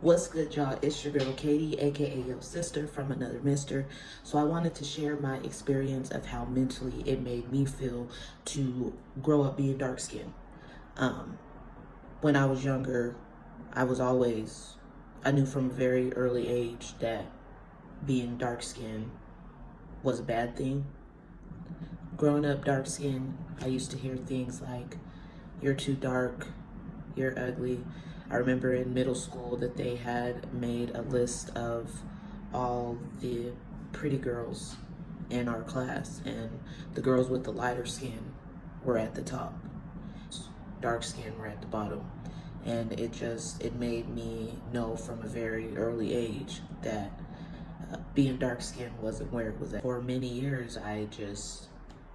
What's good, y'all? It's your girl Katie, aka your sister from another mister. So I wanted to share my experience of how mentally it made me feel to grow up being dark skinned. Um, when I was younger, I knew from a very early age that being dark skinned was a bad thing. Growing up dark skinned, I used to hear things like, "You're too dark, you're ugly." I remember in middle school that they had made a list of all the pretty girls in our class, and the girls with the lighter skin were at the top. Dark skin were at the bottom. And it made me know from a very early age that being dark skinned wasn't where it was at. For many years, I just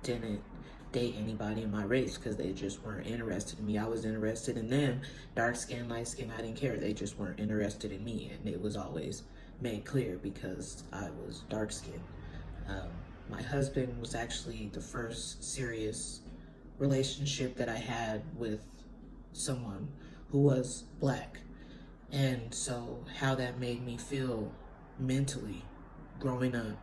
didn't date anybody in my race because they just weren't interested in me. I was interested in them. Dark skin, light skin, I didn't care. They just weren't interested in me, and it was always made clear because I was dark skinned. My husband was actually the first serious relationship that I had with someone who was black. And so how that made me feel mentally growing up,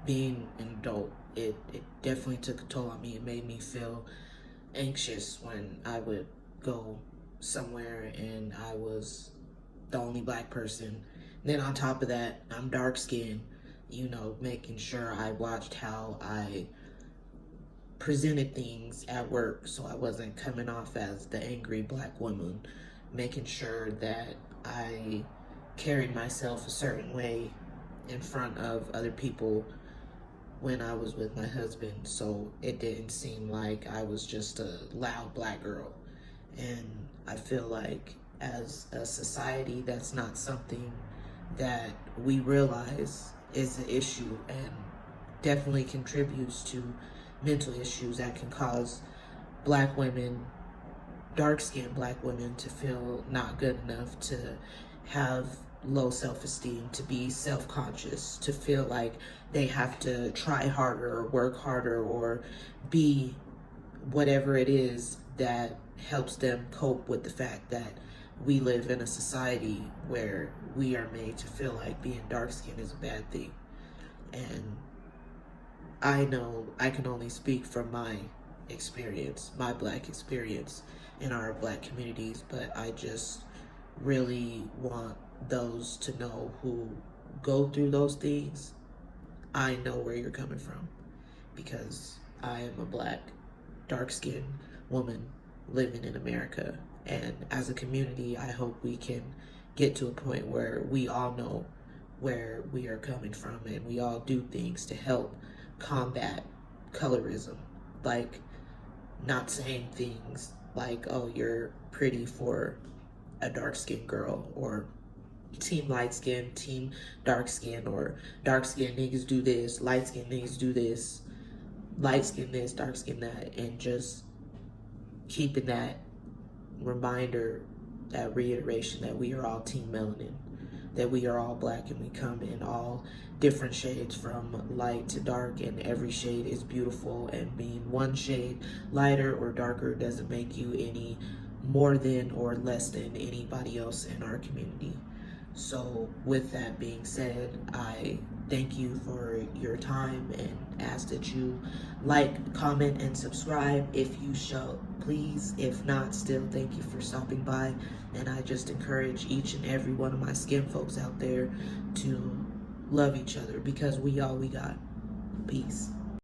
being an adult, it definitely took a toll on me. It made me feel anxious when I would go somewhere and I was the only black person. Then on top of that, I'm dark skinned, making sure I watched how I presented things at work so I wasn't coming off as the angry black woman, making sure that I carried myself a certain way in front of other people when I was with my husband, so it didn't seem like I was just a loud black girl. And I feel like as a society, that's not something that we realize is an issue, and definitely contributes to mental issues that can cause black women, dark-skinned black women, to feel not good enough, to have low self-esteem, to be self-conscious, to feel like they have to try harder or work harder or be whatever it is that helps them cope with the fact that we live in a society where we are made to feel like being dark-skinned is a bad thing. And I know I can only speak from my experience, my black experience in our black communities, but I just really want those to know who go through those things. I know where you're coming from because I am a black, dark-skinned woman living in America. And as a community, I hope we can get to a point where we all know where we are coming from and we all do things to help combat colorism, like not saying things like, "Oh, you're pretty for a dark-skinned girl," or team light skin, team dark skin, or dark skin niggas do this, light skin niggas do this, light skin this, dark skin that, and just keeping that reminder, that reiteration that we are all team melanin, that we are all black and we come in all different shades from light to dark, and every shade is beautiful, and being one shade lighter or darker doesn't make you any more than or less than anybody else in our community. So with that being said, I thank you for your time and ask that you like, comment, and subscribe if you shall, please. If not, still thank you for stopping by. And I just encourage each and every one of my skin folks out there to love each other because we all we got. Peace.